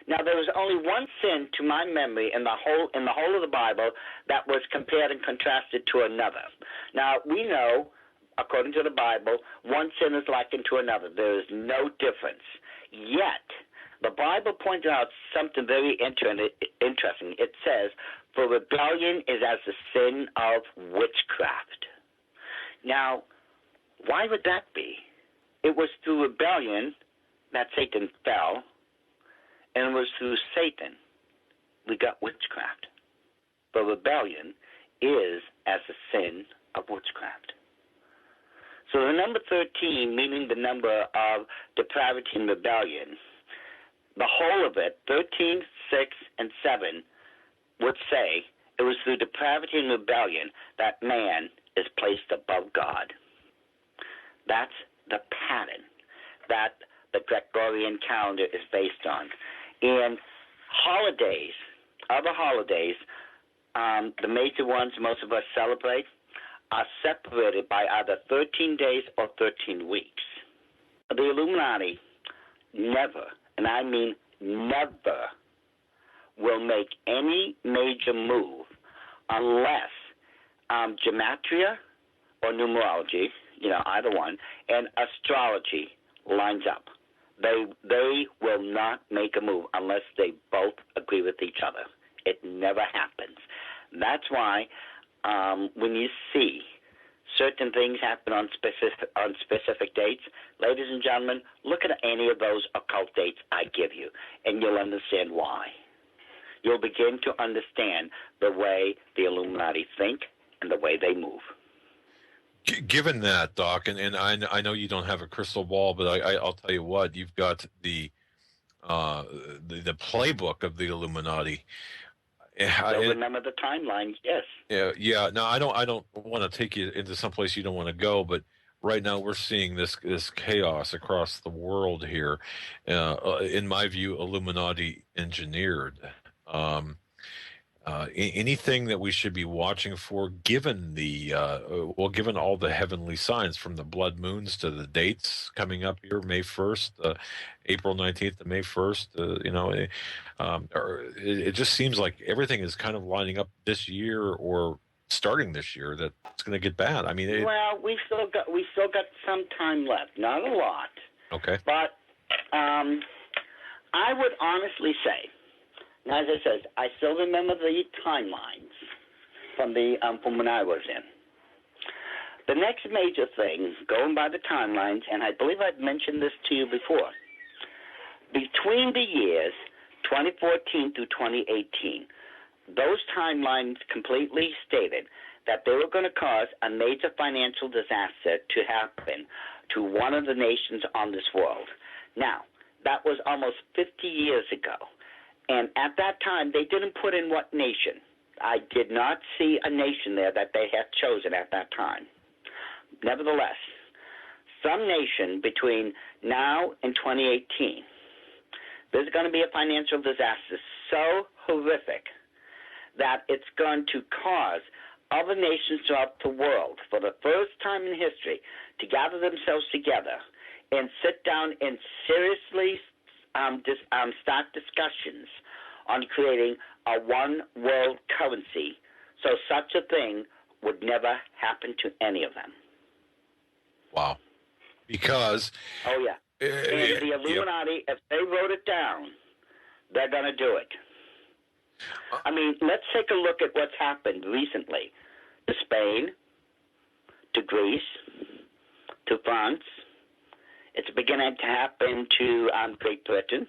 Now, there was only one sin, to my memory, in the whole of the Bible that was compared and contrasted to another. Now, we know, according to the Bible, one sin is likened to another. There is no difference. Yet, the Bible points out something very interesting. It says, "For rebellion is as the sin of witchcraft." Now, why would that be? It was through rebellion that Satan fell, and it was through Satan we got witchcraft. But rebellion is as the sin of witchcraft. So the number 13, meaning the number of depravity and rebellion, the whole of it, 13, 6, and 7, would say it was through depravity and rebellion that man is placed above God. That's the pattern that the Gregorian calendar is based on. And holidays, other holidays, the major ones most of us celebrate, are separated by either 13 days or 13 weeks. The Illuminati never, and I mean never, will make any major move unless gematria or numerology, either one, and astrology lines up. They will not make a move unless they both agree with each other. It never happens. That's why when you see certain things happen on specific dates, ladies and gentlemen, look at any of those occult dates I give you, and you'll understand why. You'll begin to understand the way the Illuminati think and the way they move. Given that, Doc, and I know you don't have a crystal ball, but I'll tell you what, you've got the playbook of the Illuminati. Still remember the timelines, yes. Yeah. Now, I don't want to take you into some place you don't want to go, but right now we're seeing this chaos across the world here. In my view, Illuminati engineered. Anything that we should be watching for, given given all the heavenly signs, from the blood moons to the dates coming up here, May 1st, April 19th to May 1st, it just seems like everything is kind of lining up this year or starting this year that it's going to get bad. I mean, we still got some time left, not a lot. Okay, but I would honestly say, as I said, I still remember the timelines from when I was in. The next major thing, going by the timelines, and I believe I've mentioned this to you before, between the years 2014 through 2018, those timelines completely stated that they were going to cause a major financial disaster to happen to one of the nations on this world. Now, that was almost 50 years ago. And at that time, they didn't put in what nation. I did not see a nation there that they had chosen at that time. Nevertheless, some nation between now and 2018, there's going to be a financial disaster so horrific that it's going to cause other nations throughout the world, for the first time in history, to gather themselves together and sit down and seriously start discussions on creating a one world currency, so such a thing would never happen to any of them. Wow. Because... Oh, yeah. And the Illuminati, if they wrote it down, they're going to do it. I mean, let's take a look at what's happened recently to Spain, to Greece, to France. It's beginning to happen to Great Britain.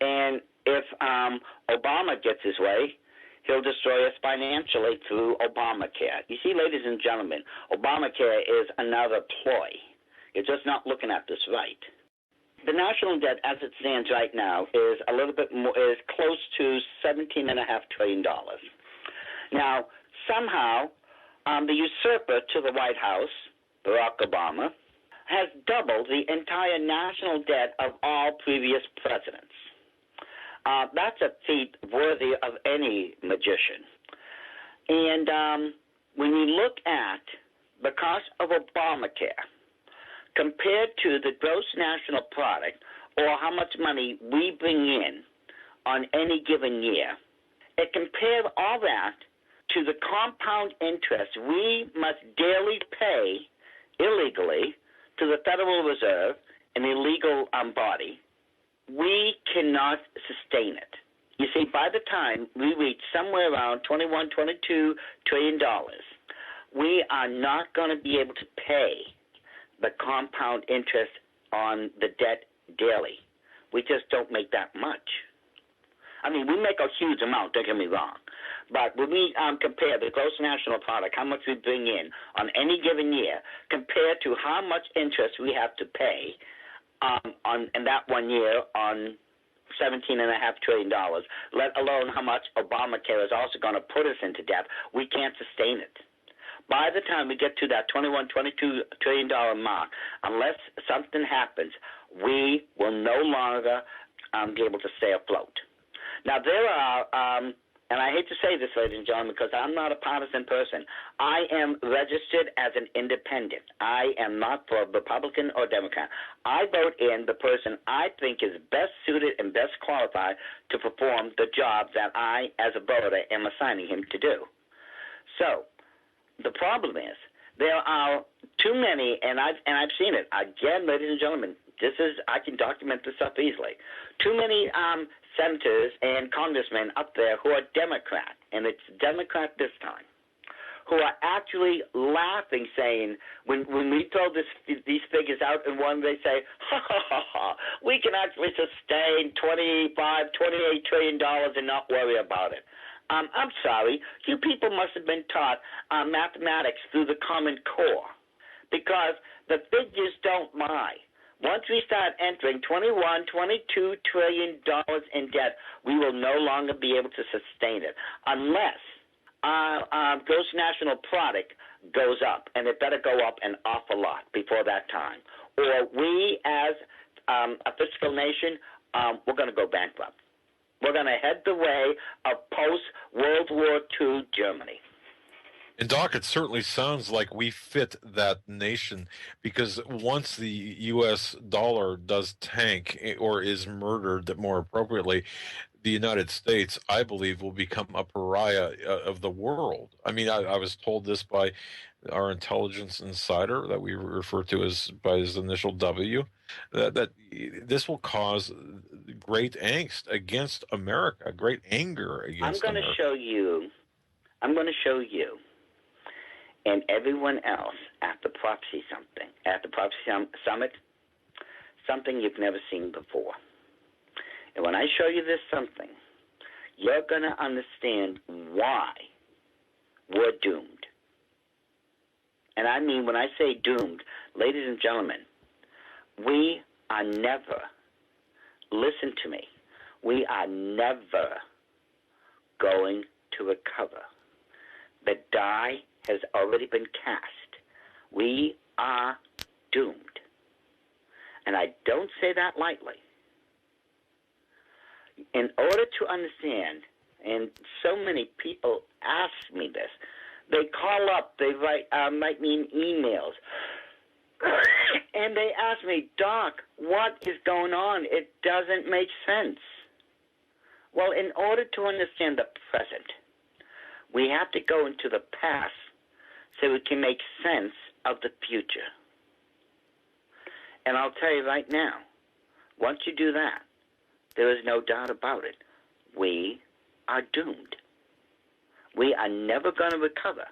And if Obama gets his way, he'll destroy us financially through Obamacare. You see, ladies and gentlemen, Obamacare is another ploy. You're just not looking at this right. The national debt, as it stands right now, is a little bit more, is close to $17.5 trillion. Now, somehow, the usurper to the White House, Barack Obama, has doubled the entire national debt of all previous presidents. That's a feat worthy of any magician. And when you look at the cost of Obamacare compared to the gross national product, or how much money we bring in on any given year. It compared all that to the compound interest we must daily pay illegally to the Federal Reserve, an illegal body. We cannot sustain it. You see, by the time we reach somewhere around $21, $22 trillion, we are not going to be able to pay the compound interest on the debt daily. We just don't make that much. I mean, we make a huge amount, don't get me wrong. But when we compare the gross national product, how much we bring in on any given year, compared to how much interest we have to pay in that 1 year on $17.5 trillion, let alone how much Obamacare is also going to put us into debt, we can't sustain it. By the time we get to that $21, $22 trillion mark, unless something happens, we will no longer be able to stay afloat. Now, there are, and I hate to say this, ladies and gentlemen, because I'm not a partisan person. I am registered as an independent. I am not for Republican or Democrat. I vote in the person I think is best suited and best qualified to perform the job that I, as a voter, am assigning him to do. So, the problem is there are too many, and I've seen it. Again, ladies and gentlemen, I can document this stuff easily. Too many senators and congressmen up there who are Democrat, and it's Democrat this time, who are actually laughing, saying, when we throw these figures out, and one they say, ha, ha, ha, ha, we can actually sustain $28 trillion and not worry about it. I'm sorry, you people must have been taught mathematics through the Common Core, because the figures don't lie. Once we start entering $21, $22 trillion in debt, we will no longer be able to sustain it unless our gross national product goes up, and it better go up an awful lot before that time. Or we, as a fiscal nation, we're going to go bankrupt. We're going to head the way of post-World War II Germany. And Doc, it certainly sounds like we fit that nation, because once the U.S. dollar does tank or is murdered, more appropriately, the United States, I believe, will become a pariah of the world. I mean, I was told this by our intelligence insider that we refer to as by his initial W, that this will cause great angst against America, great anger against America. I'm going to show you and everyone else at the Prophecy Summit, something you've never seen before. And when I show you this something, you're going to understand why we're doomed. And I mean, when I say doomed, ladies and gentlemen, we are never, listen to me, we are never going to recover. The die has already been cast. We are doomed. And I don't say that lightly. In order to understand, and so many people ask me this, they call up, they write me in emails, and they ask me, Doc, what is going on? It doesn't make sense. Well, in order to understand the present, we have to go into the past so we can make sense of the future. And I'll tell you right now, once you do that, there is no doubt about it, we are doomed. We are never going to recover.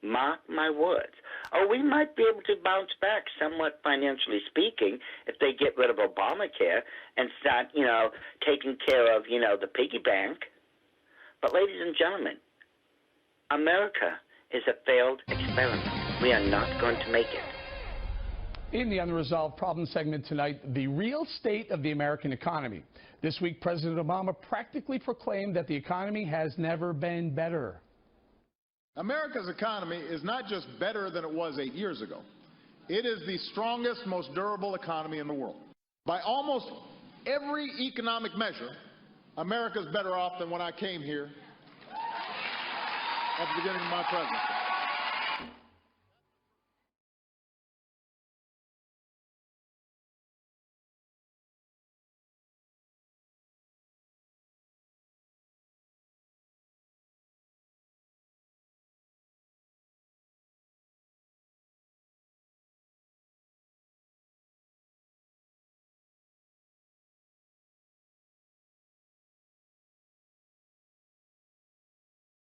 Mark my words. Oh, we might be able to bounce back somewhat financially speaking if they get rid of Obamacare and start, taking care of, the piggy bank. But ladies and gentlemen, America is a failed experiment. We are not going to make it. In the Unresolved Problem segment tonight, the real state of the American economy. This week, President Obama practically proclaimed that the economy has never been better. America's economy is not just better than it was 8 years ago. It is the strongest, most durable economy in the world. By almost every economic measure, America's better off than when I came here at the beginning of my presidency.